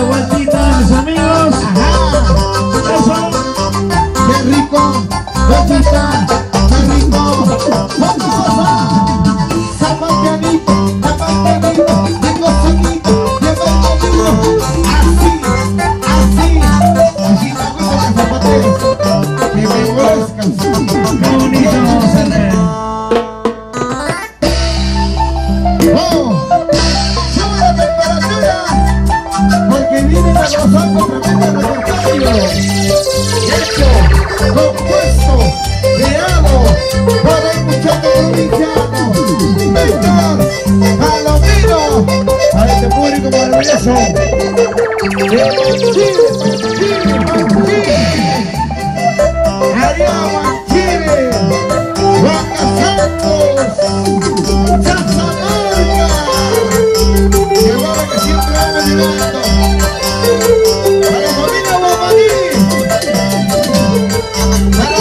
Vueltita, mis amigos. Ajá. Eso. Qué rico. Vueltita. Qué rico. Zapateadito, zapateadito. Tengo sonito. Así me gusta que zapatees. Que me vuelvas. Qué bonito, Sergio. Vienen a gozar con tremendo repertorio, hecho, compuesto, creado por el muchacho provinciano, Víctor Palomino, para este público maravilloso de Chile, Ariel Chile, Juan Santos, Casamarca, que vale que siempre vamos llegando. Para la familia Guamaní, para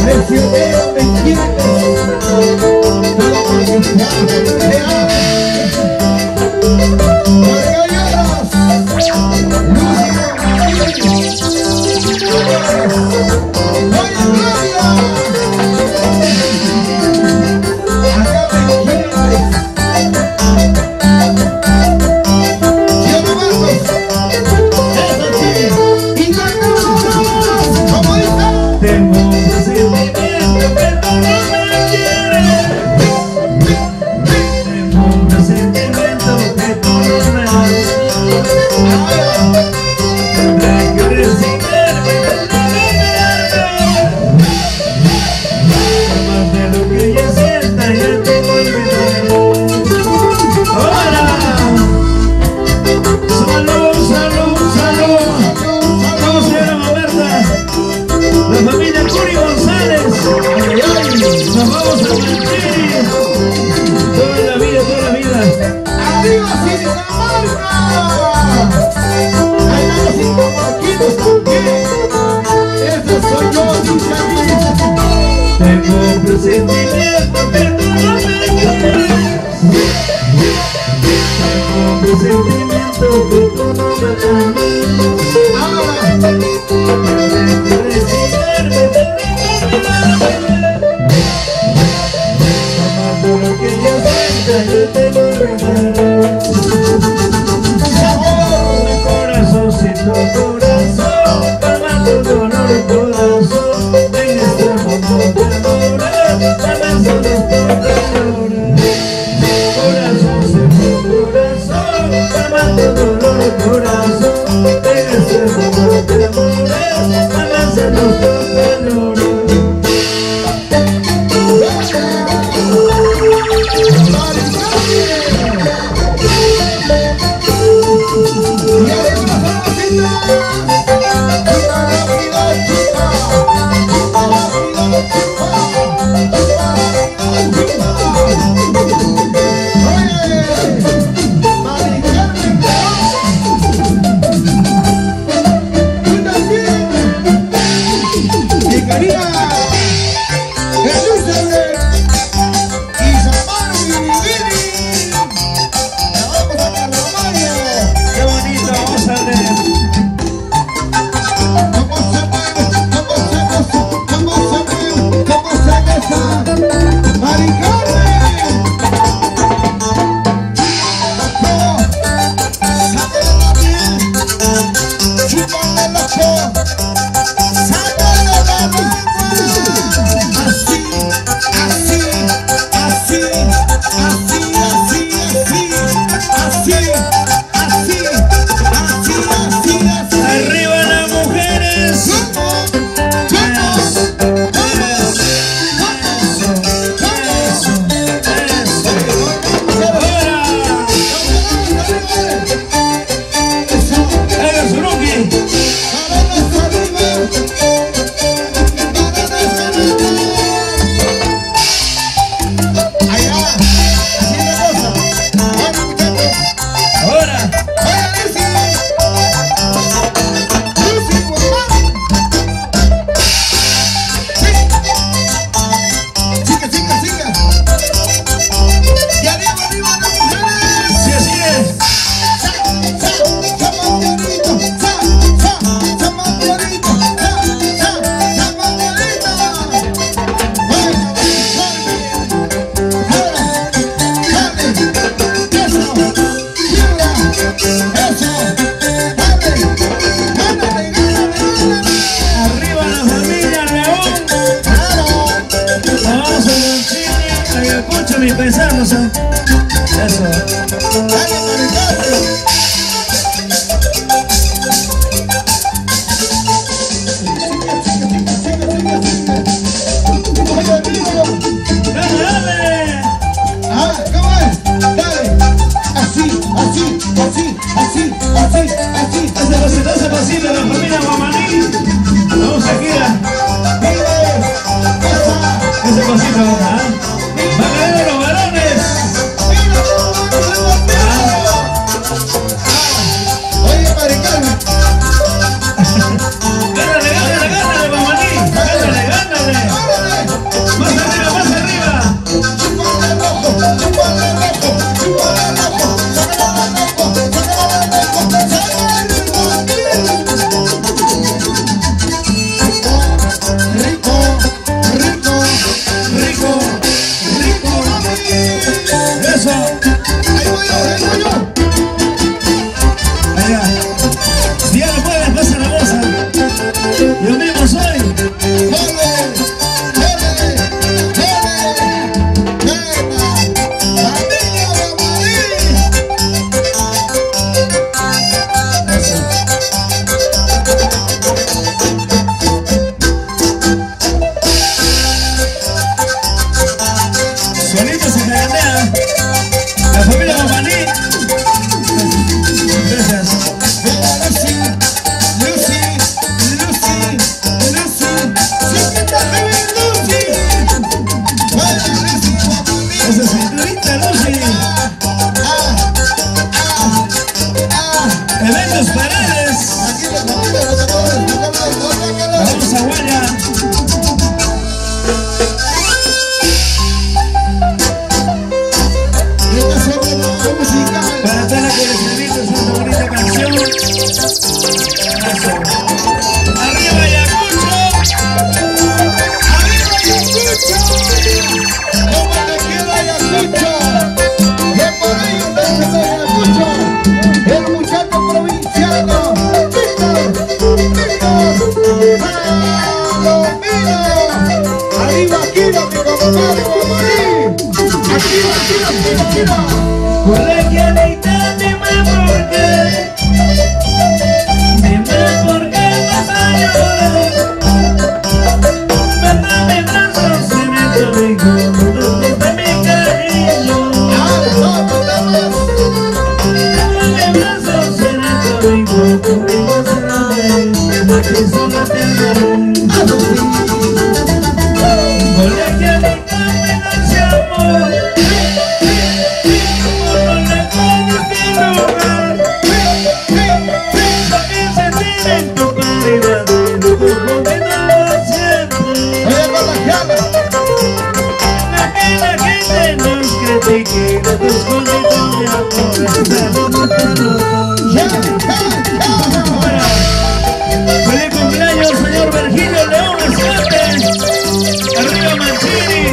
Presionero, ¿me entiendes? Todo porque te amo, te amo. Margallotas, Lúcido, Oye, Gloria. Acá me entiendes. Diego Marcos, eso sí. Y cantamos, ¿cómo dice? Tengo un presentimiento que tú no me quieres. Tengo un presentimiento que tú no me das. Tendré que resignarme, más de lo que yo sienta, ya te olvidaré. ¡Hola! ¡Salud, salud, salud! ¿Cómo se llama, Berta? La familia Curi González. Nos vamos a Manchiri. Toda la vida, toda la vida. ¡Arriba, Dinamarca! ¡Allá los 5 marquitos también! ¡Ese soy yo, dice aquí! Tengo un presentimiento que tú no me quieres. Tengo un presentimiento que tú no me das. ¡Ahora! Tendré que resignarme, tendré que olvidarme. Más de lo que yo sienta, yo te lo olvidaré. Corazoncito, corazón, calma tu dolor, corazón. En este mundo de amores, también solo por dolor. Corazoncito, corazón, calma tu dolor, corazón. En este mundo de amores, también solo por dolor. Pensamos, eso. Dale. Ah, ¿cómo es? Dale. Así, así, así, así, así, así. Ese pasito de la familia Guamaní. Vamos aquí ese pasito, ¿ah? ¡Va a caer los varones! Oye, Maricana. ¡Gánale, gánale, gánale, Guamaní! ¡Gánale, gánale! Activa, activa, mi compadre Guamaní. Activa, activa, activa, activa. Colegialita, dime por qué. Dime por qué vas a llorar. Ven mi brazo, si me cobijo, de mi cariño. Ven mi brazo, si me cobijo, conmigo será aquí solo te amaré. Colegialita, me das amor. Feliz cumpleaños, señor Virgilio León Escate. Arriba Mancini.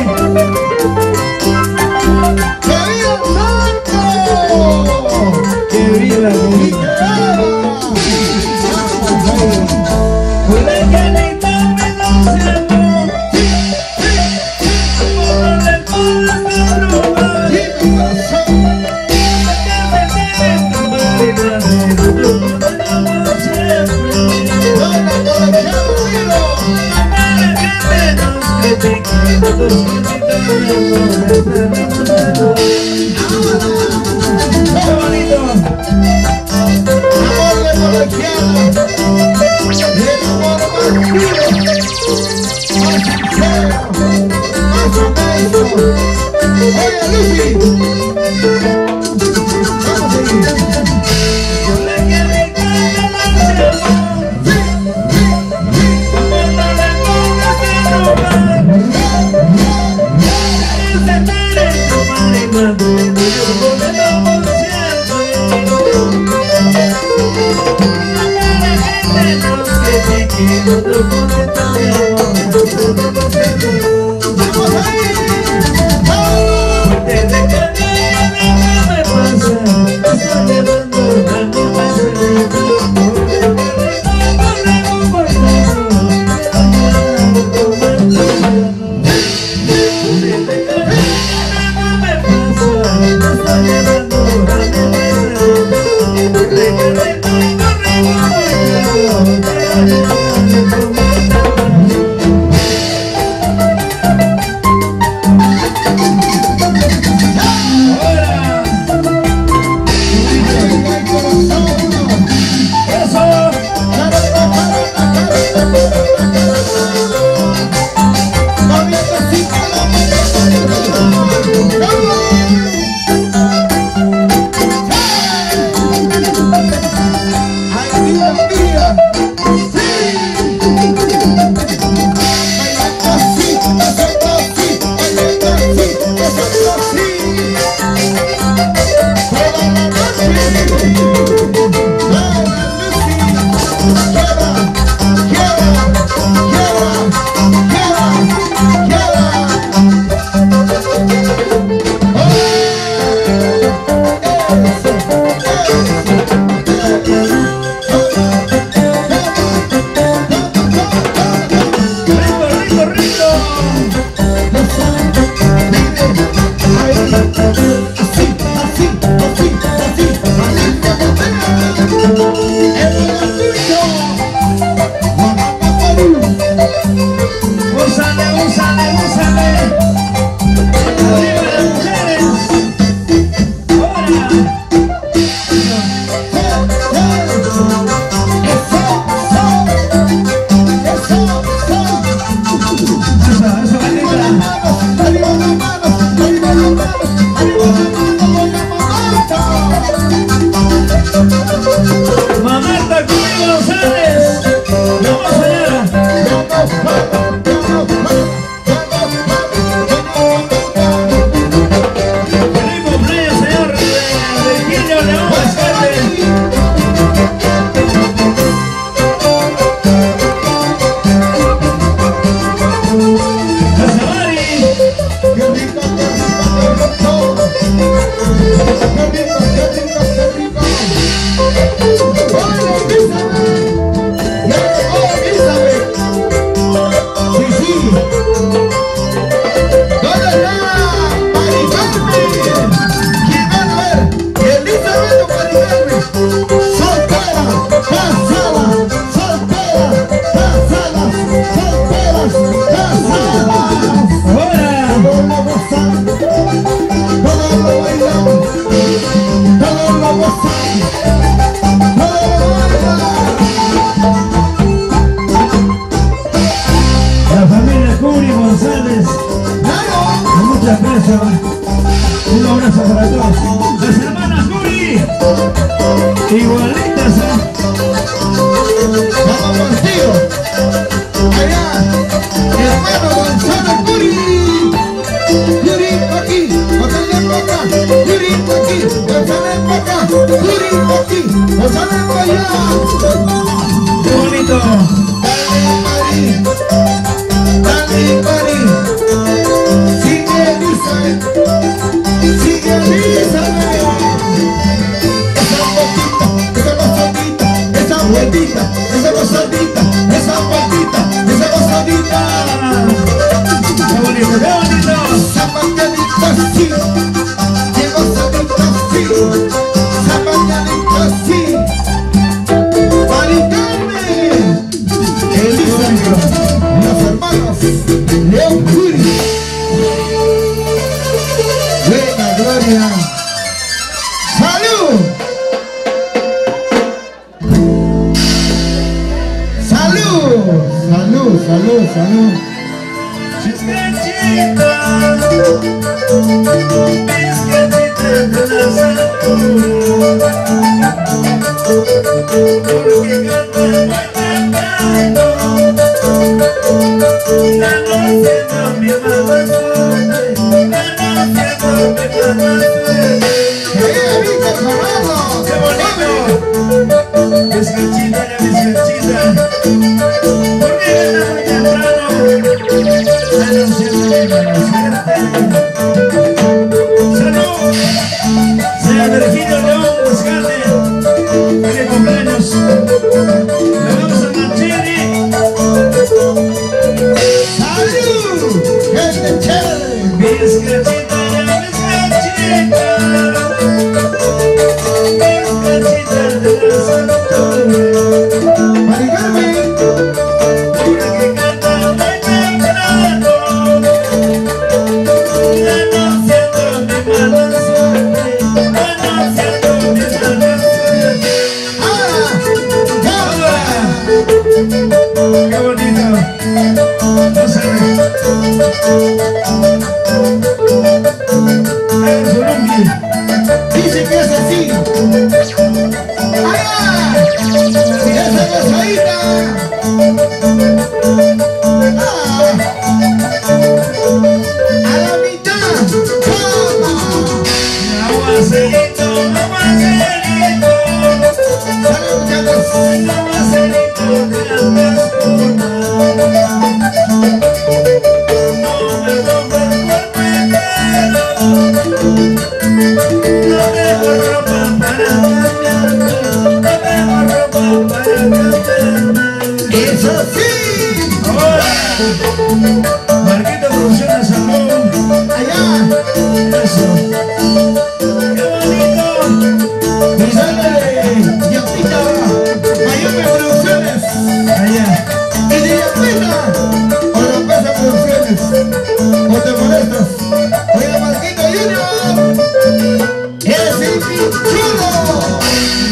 ¡Que viva Colegialita, me das amor. Ponle por este lugar. ¡Qué bonito! Amor de colegiala, el amor más puro, más sincero, más honesto. Oye, Lucy, vamos a ir. González. ¡Claro! Con mucho aprecio. Un abrazo para todos. Las hermanas Curi. Igualitas, Vamos contigo. Allá. Hermano Gonzalo Curi. Curi aquí. Gonzalo en boca. Curi aquí. Gonzalo en boca. Curi aquí. Gonzalo en allá. Qué bonito. Dale, Mari. Sigue, Elizabeth. Sigue, Elizabeth. Esa boquita, esa gozadita, esa vueltita, esa gozadita, esa vueltita, esa gozadita. Qué bonito, qué bonito. Zapateadita sí, qué gozadita sí, zapateadita sí. Mari Carmen, Elizabeth, los hermanos León Curi. Buena gloria. ¡Salud! ¡Salud! ¡Salud, salud, salud! Chisquechita, pisquechita de la salud. Porque canta muy temprano. La noche no me mala suerte. La noche no me mala suerte. Víctor Fernando! ¡Qué bonito! Pisquechita, la pisquechita. Porque canta muy temprano. Anunciando mi mala suerte. ¡Salud! Señor Virgilio León Buscate, feliz cumpleaños. Le vamos a Manchini. ¡Salud! ¡Gente chévere! Bizcachita, bizcachita. Bizcachita de la Santura. Mari Carmen, Una que canta muy temprano. Anunciando mi mala suerte. Anunciando mi mala suerte. ¡ahora! ¡ahora! ¡Qué bonito! No se ve. Es Colombia. Dice que es así. ¡Allá! ¡Esa gozadita! ¡Ah! ¡A la mitad! ¡Toma! Aguacerito, aguacerito. ¡Salud, muchachos! Aguacerito de las cunas. No me rompas el cuerpo entero. No tengo ropa para cambiarme. No tengo ropa para cambiarme. ¡Eso sí! Ahora, Marquito Producciones Salón. ¡Allá! Eso. ¡Qué bonito! ¡Mi sangre! ¡Yapita! ¡Mayome Producciones! Allá. ¡Y de Yapita! ¡Oropesa Producciones! ¿O te molestas? ¡Oye, Marquito Junior! ¡Es el chulo!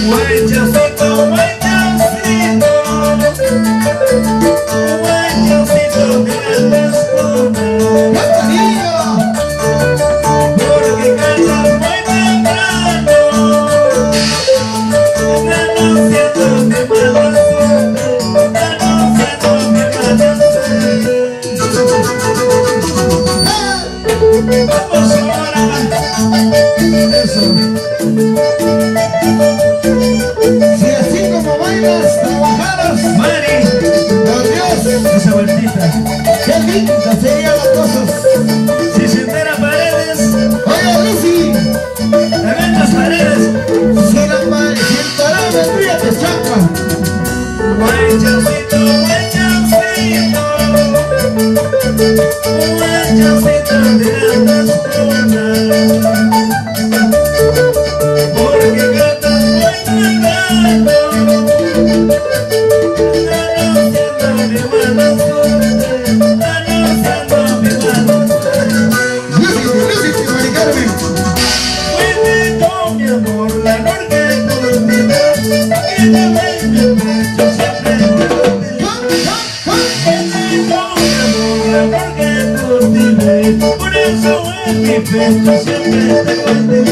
Guayacito, guayacito. Guayacito de las cunas. ¡Campanilla! Porque cantas muy temprano. Anunciando mi mala suerte. Anunciando mi mala suerte. Vamos ahora. Eso. Si así como bailas, trabajaras, Mari, por Dios, esa vueltita. qué linda serían las cosas. Si se entera Paredes, Oye, Lucy, tremendas Paredes. si el tarán vendría te chapa. Guayacito, guayacito. Guayacito de las cunas. Porque cantas muy temprano. Anunciando mi mala suerte. Anunciando mi mala suerte. Lucy, Mari Carmen. Fuiste con mi amor, la noche por mi voz. Que te ven mi pecho siempre. Fuiste con mi amor, la noche cultivé. Por eso en mi pecho siempre te guardé.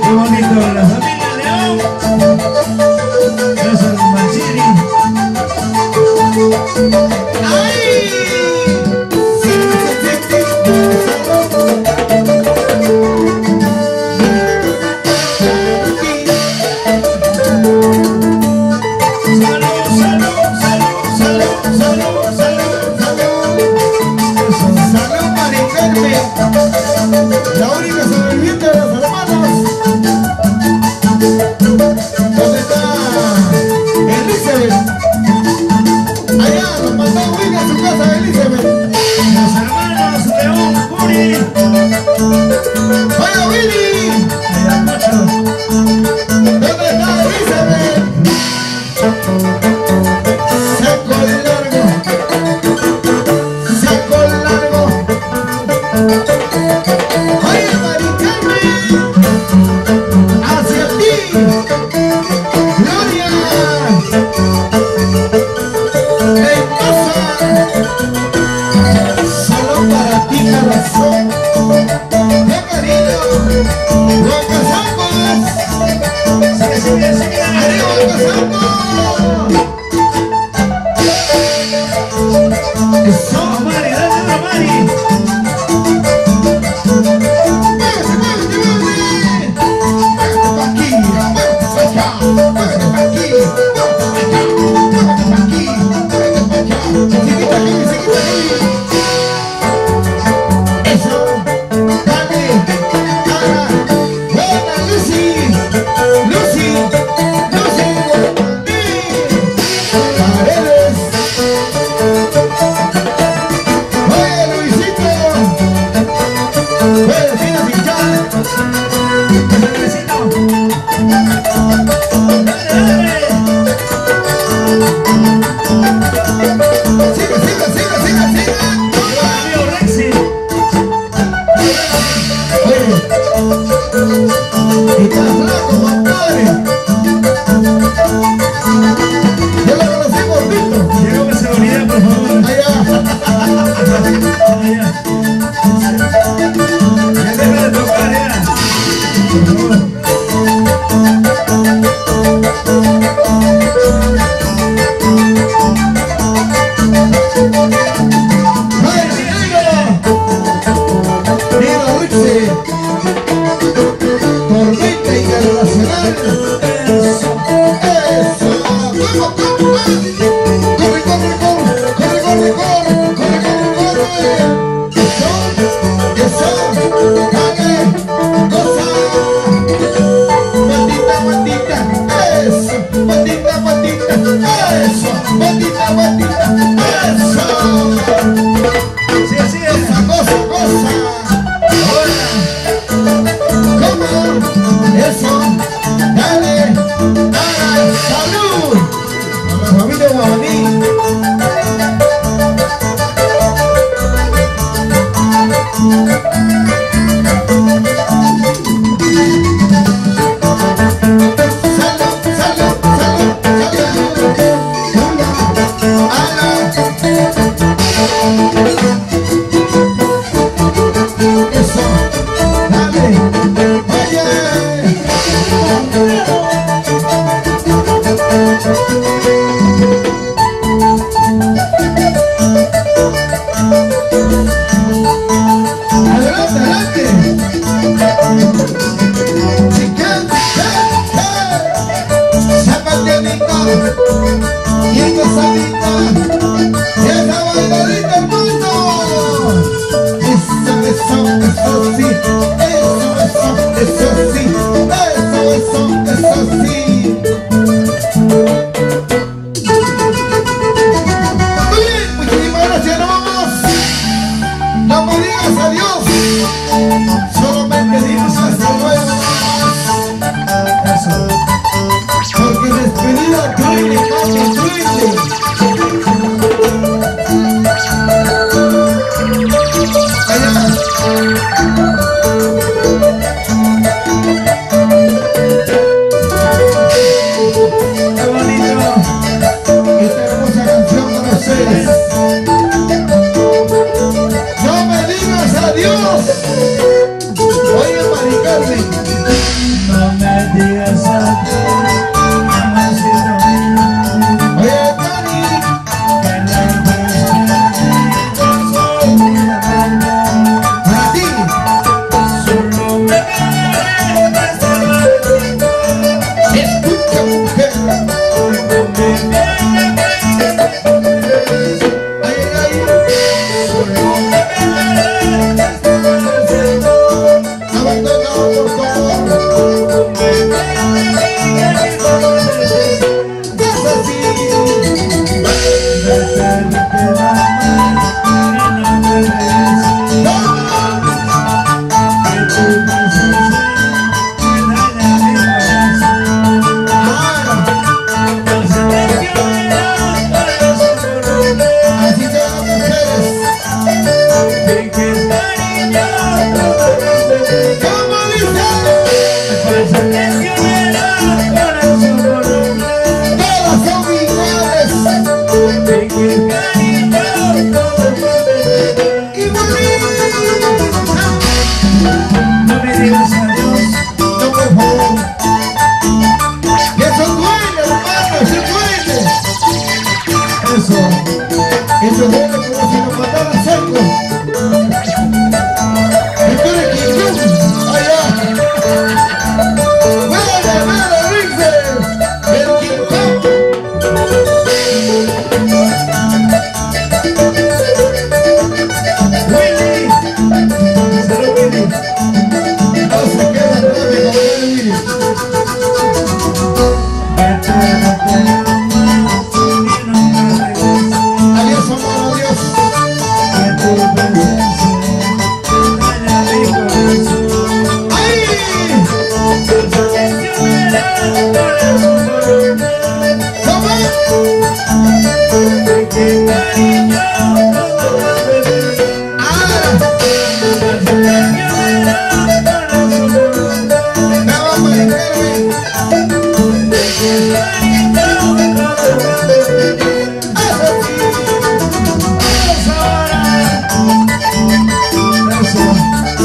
Qué bonito, la familia León. Gracias, Manchiri. La única sobreviviente de los hermanos. ¿Dónde está Elizabeth? Allá, nos mandó Willy a su casa, Elizabeth. Los hermanos León, Curi. ¡Vaya Willy! ¿Dónde está Elizabeth? Saco largo. Saco largo. ¡Oye, Mari Carmen! ¡Hacia ti! ¡Gloria! ¡Hermosa! Solo para ti, corazón. ¡Qué cariño! ¡Guacazangos! ¡Arriba, Guacazangos! ¡Eso! Mari, dale una Mari. No me digas adiós, amorcito mío. Oye, Tony, Que las despedidas son una verdad. para ti. Solo me quedaré hasta el ratito. Escucha, mujer. Ay, ay, abandonado por favor. Es así. Así se van mujeres. ¿Cómo dice? Todas son iguales. Y bonita. No me digas adiós, No, por favor. Y eso duele, hermano, eso duele. Eso duele como si nos mataran cerco. Esto es King Kong, allá. ¡Muere, muere, Rixe! El King Kong. Willy, salud Willy. No se queda atrás de comer el vídeo. Adiós, amor, adiós. ¡Ay! ¿Cómo? Me vamos a Kelvin.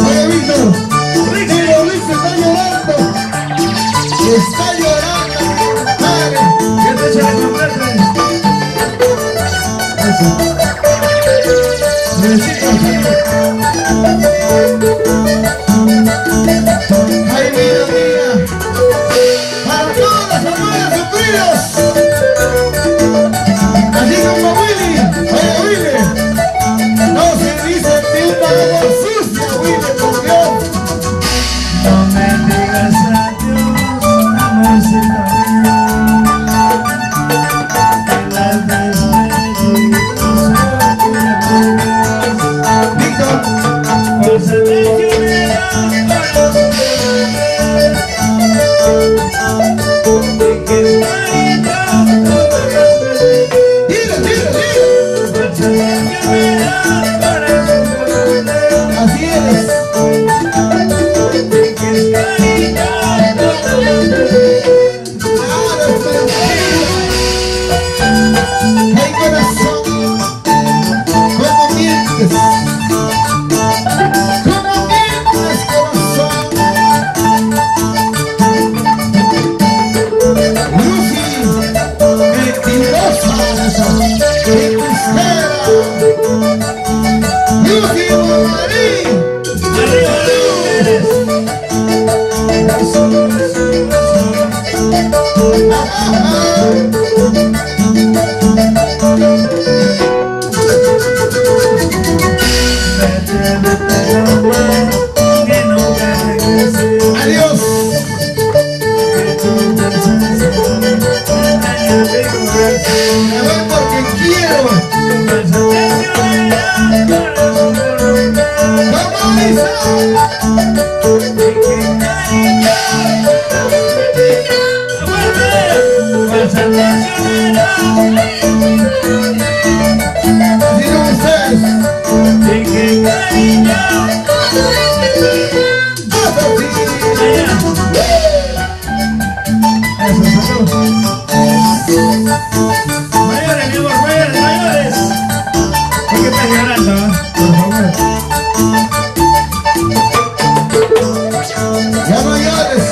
Oye, Víctor, digo, Luis está llorando. Está llorando. Madre. ¿Qué te echa de converte? Eso. Necesito Ay, mira, mira. Para todas las hermanas sufridas. Así como Willy. Oye, Willy. No se dice ni una agua sucia, Willy, por Dios. No me digas adiós, amorcito mío. Que las despedidas son una verdad. Víctor, Por ser que hubiera para su y que está tira, tira, tira. por ser que hubiera para su Así eres. y que Claro, pero ay, corazón, ¿cómo mientes? ¿Cómo mientes, corazón? Lucy, mentirosa, embustera. Lucy Momarí. arriba mujeres. Que nunca regrese. Adiós. Me voy porque quiero. ¿Cómo dice? Así como ustedes. Mayores, mi amor, mayores. ¿Por qué estás llorando? Por favor. Ya no llores,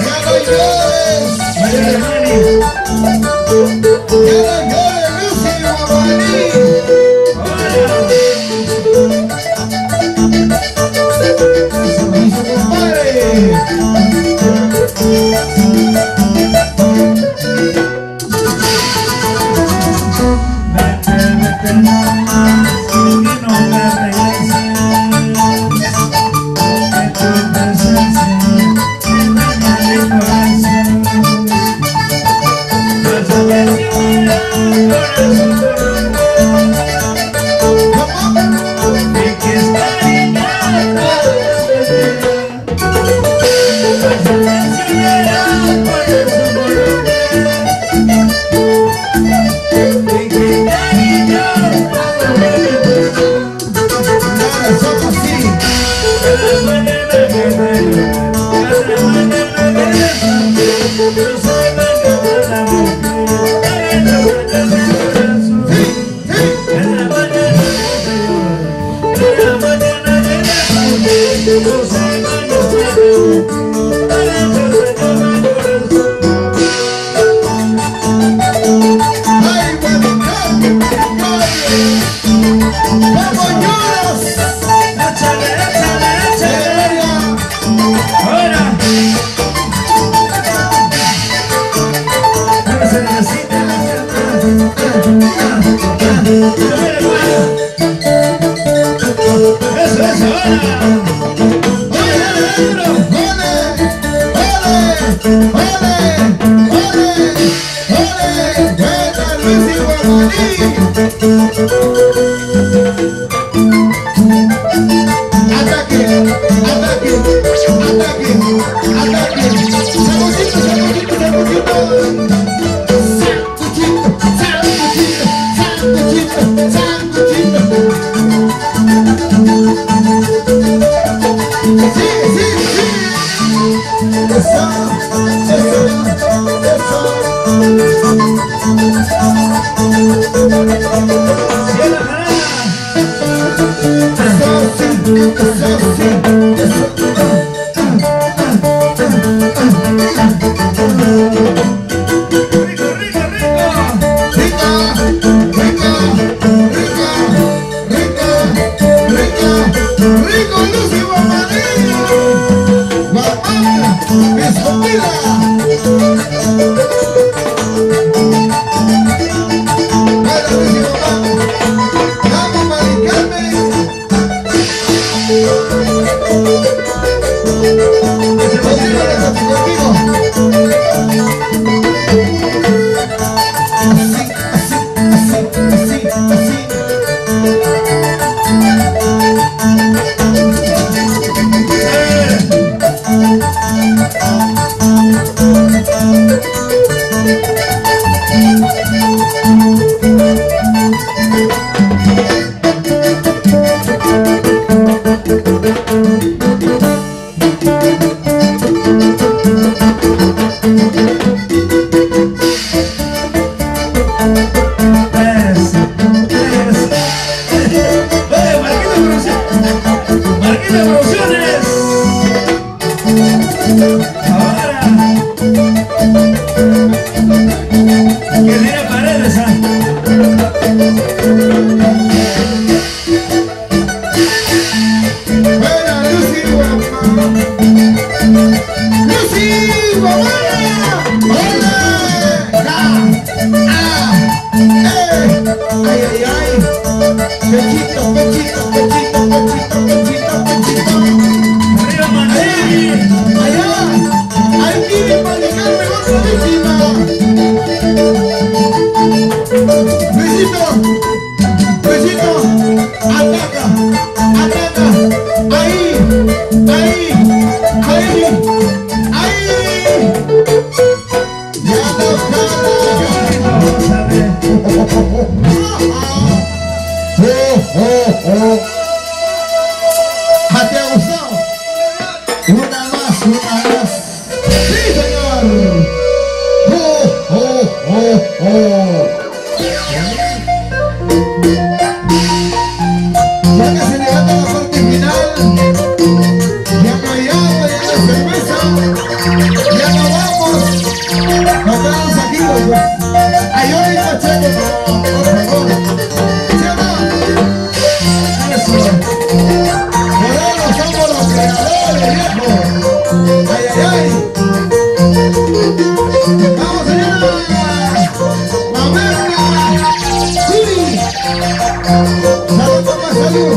Ya no vamos. Nos aquí, ayuda y Pacheco, por favor. ¿Sí o no? Eso. Por eso somos los creadores, viejo. Ay, ay, ay. Vamos, señora. Mamerta. Curi. Salud, papá, salud.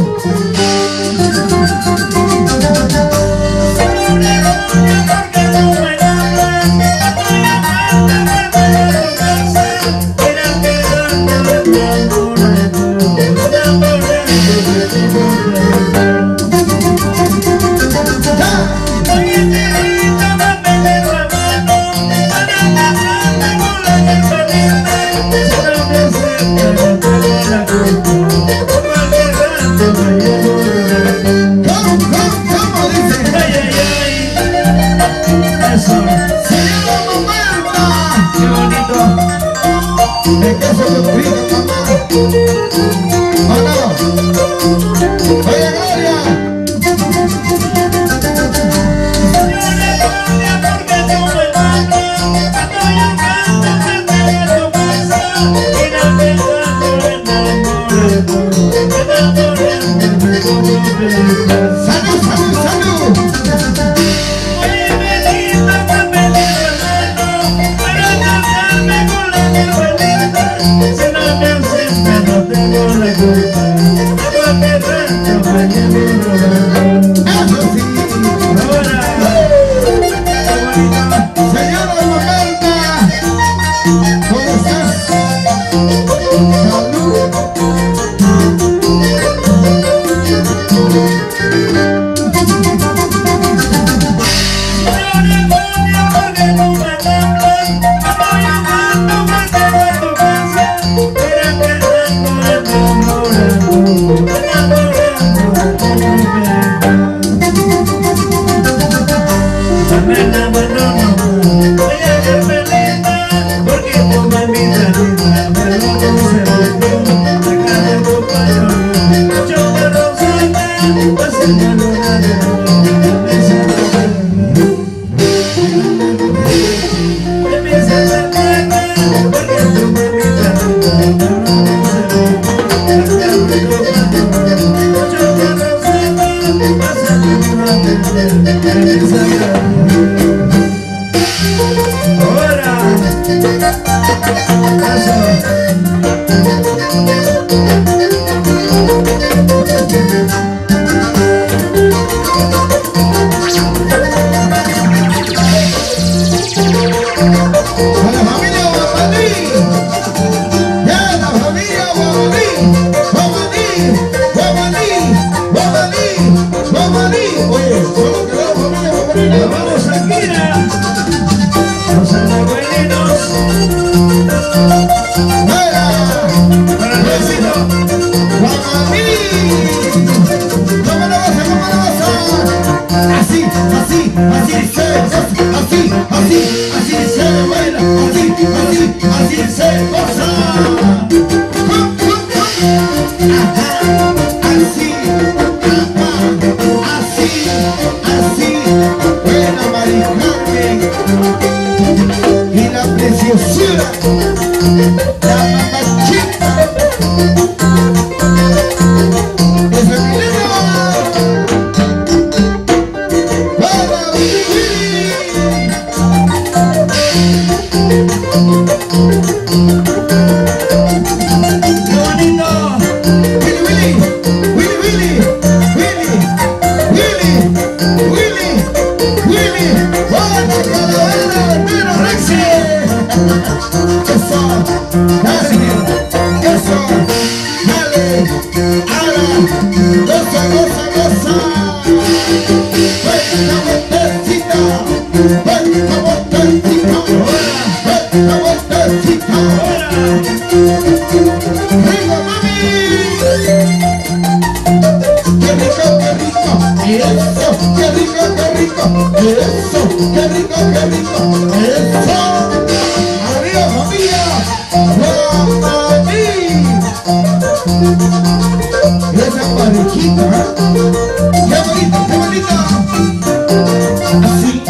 Así,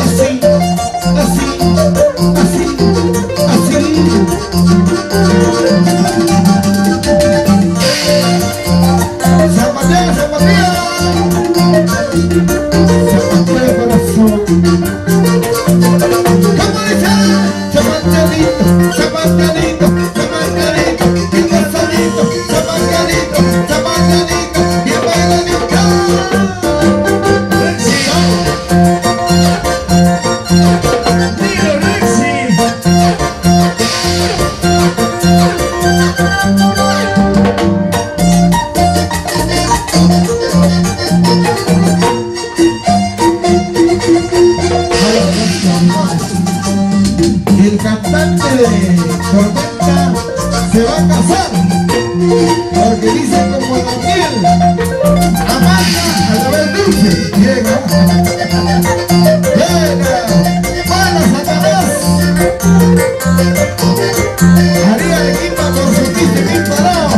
así, así. El cantante de Tormenta se va a casar, porque dice como Daniel, Amanda a la vez dulce, llega, para Satanás, María le quita con su quiste bien parado.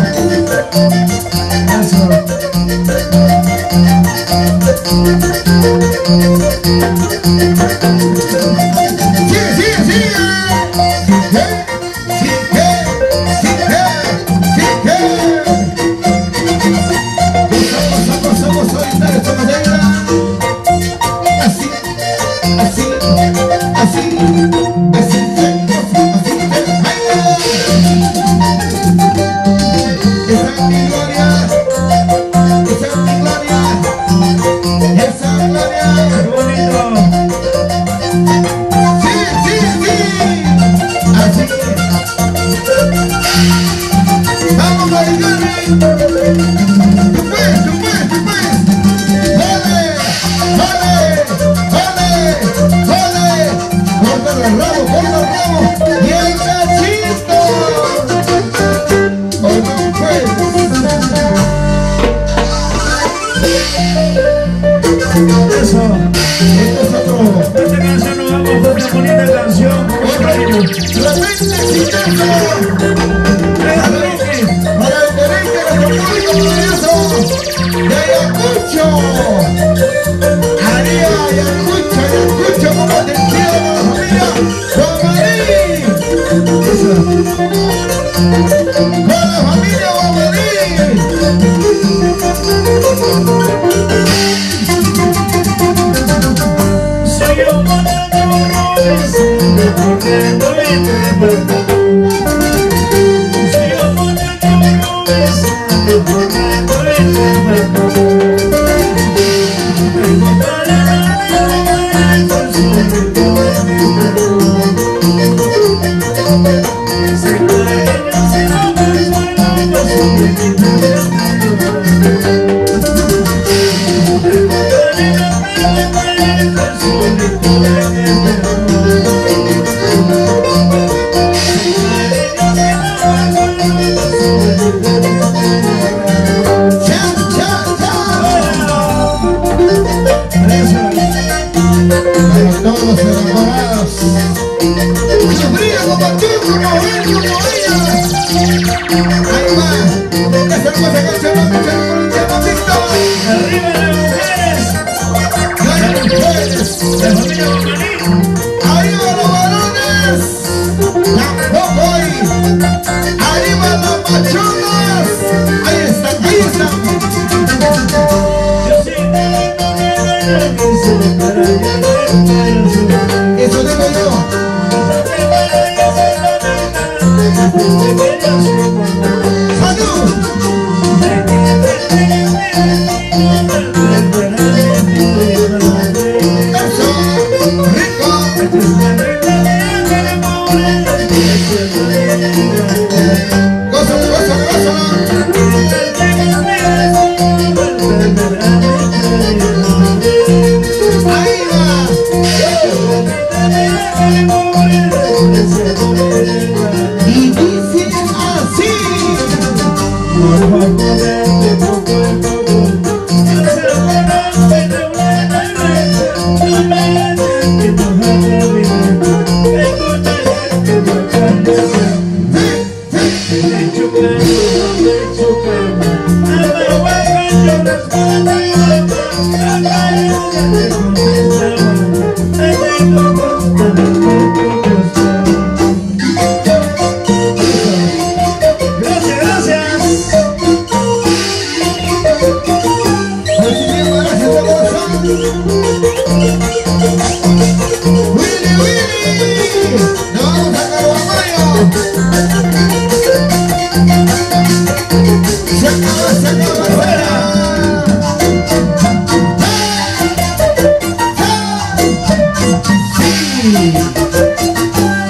Curi.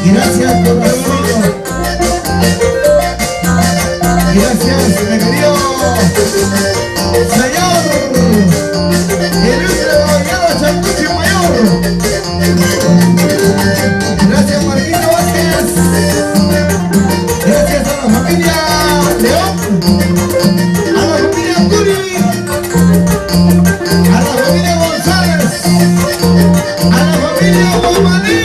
Gracias, corazón. Gracias, mi querido señor. El último Chancuchi Mayor. Gracias, Marquito Vázquez. Gracias a la familia León, a la familia Curi, a la familia González, a la familia Guamaní.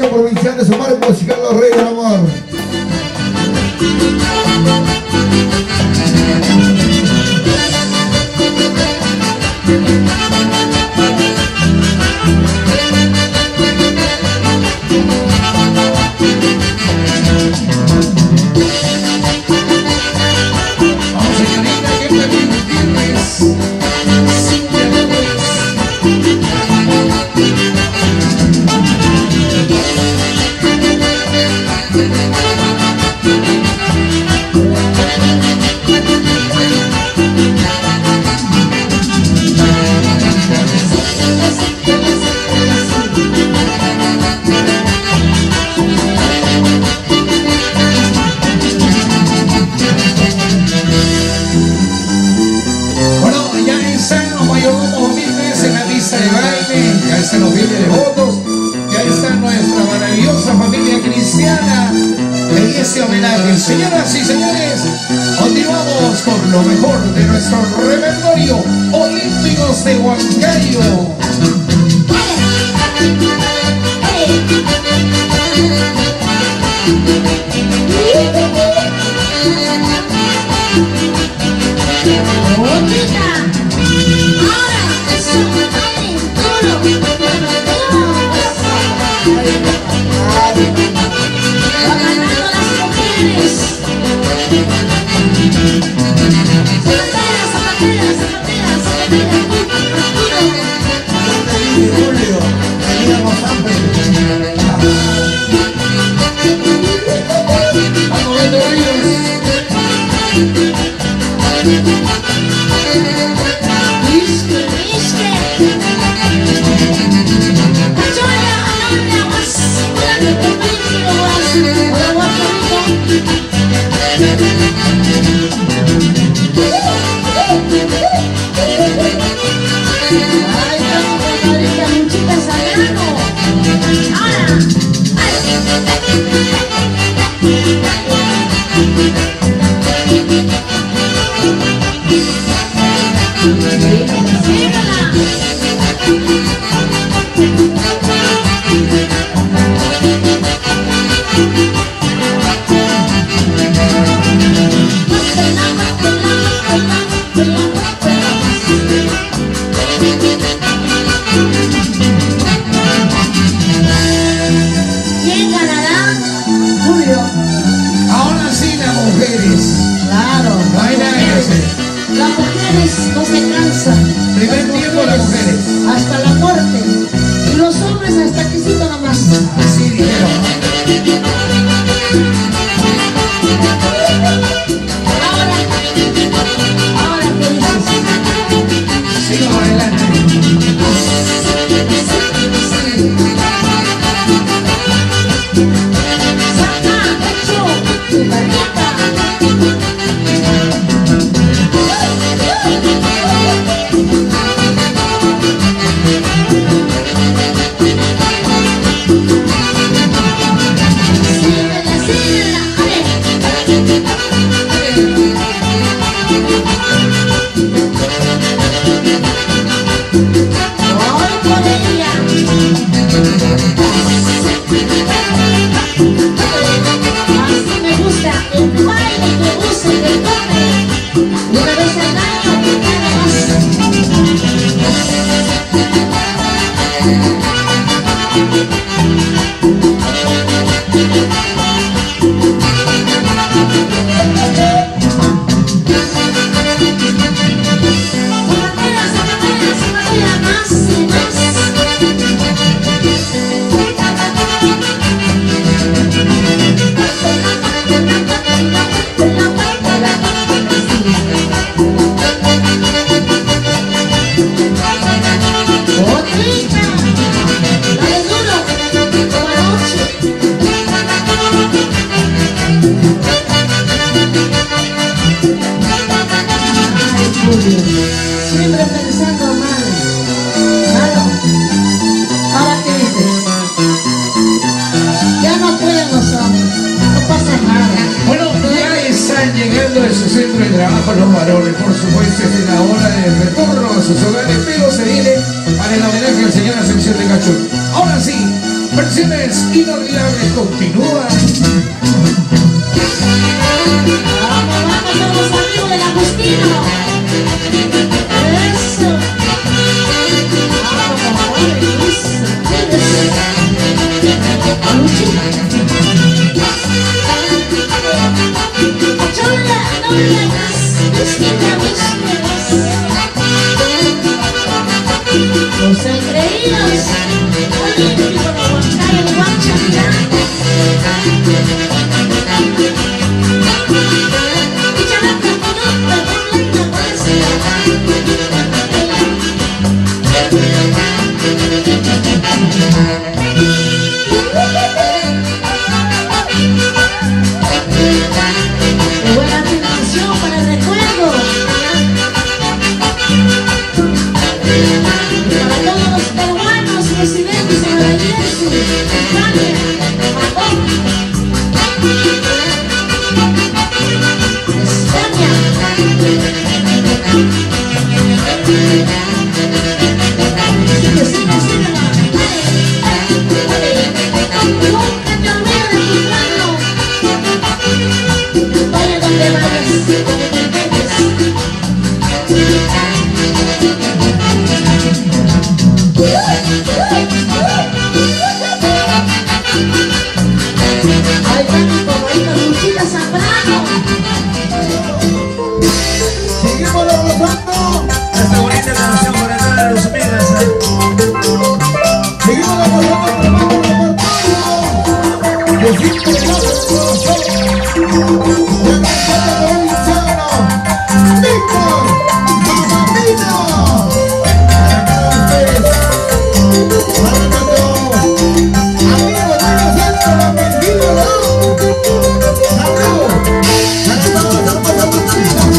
Provincial de su marco musical Los Reyes del Amor. Señoras y señores, continuamos con lo mejor de nuestro repertorio Olímpicos de Huancayo. Siempre pensando mal. Claro. Ahora qué dices. Ya no pueden los hombres. No pasa nada. Bueno, ya están llegando a su centro de trabajo los varones. Por supuesto, es la hora de retorno a sus hogares, pero se viene para el homenaje al señor Ascensión de Cachún. Ahora sí, versiones inolvidables continúan. Vamos todos los amigos del Agustino. Eso. Los engreídos olímpicos de Huancayo, Huanchaca. Buena afirmación para el recuerdo. Para todos los peruanos residentes en Nueva Jersey, Italia, Japón, España. Sigue, sigue, sigue. Nunca te olvides de tu plano. Vaya donde vayas, donde te encuentres. Ahí está mi favorita Luchita Zambrano. Seguimos gozando. Esta bonita canción para todas las amigas. Seguimos gozando por más repertorio. De 5 de corazón. De Marcelo Lorenzo. Víctor Mamamino. Para ustedes. Para todos. Amigos de los centros, la bendiga, ¿no? Salud. Para todos los amigos. Los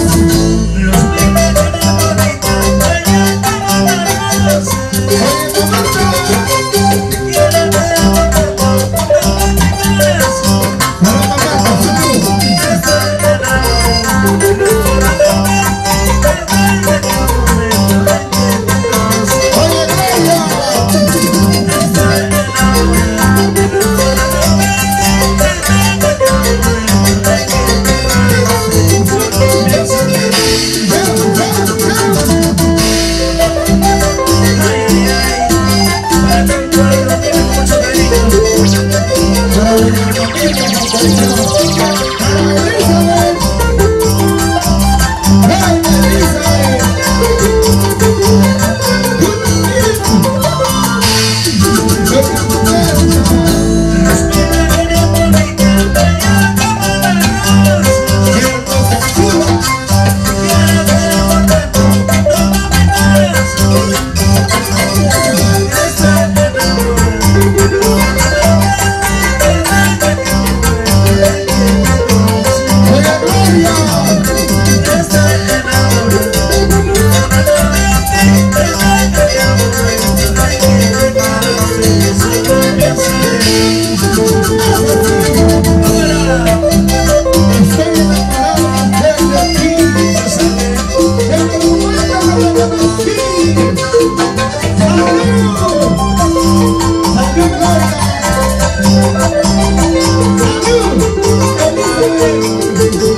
Gózale.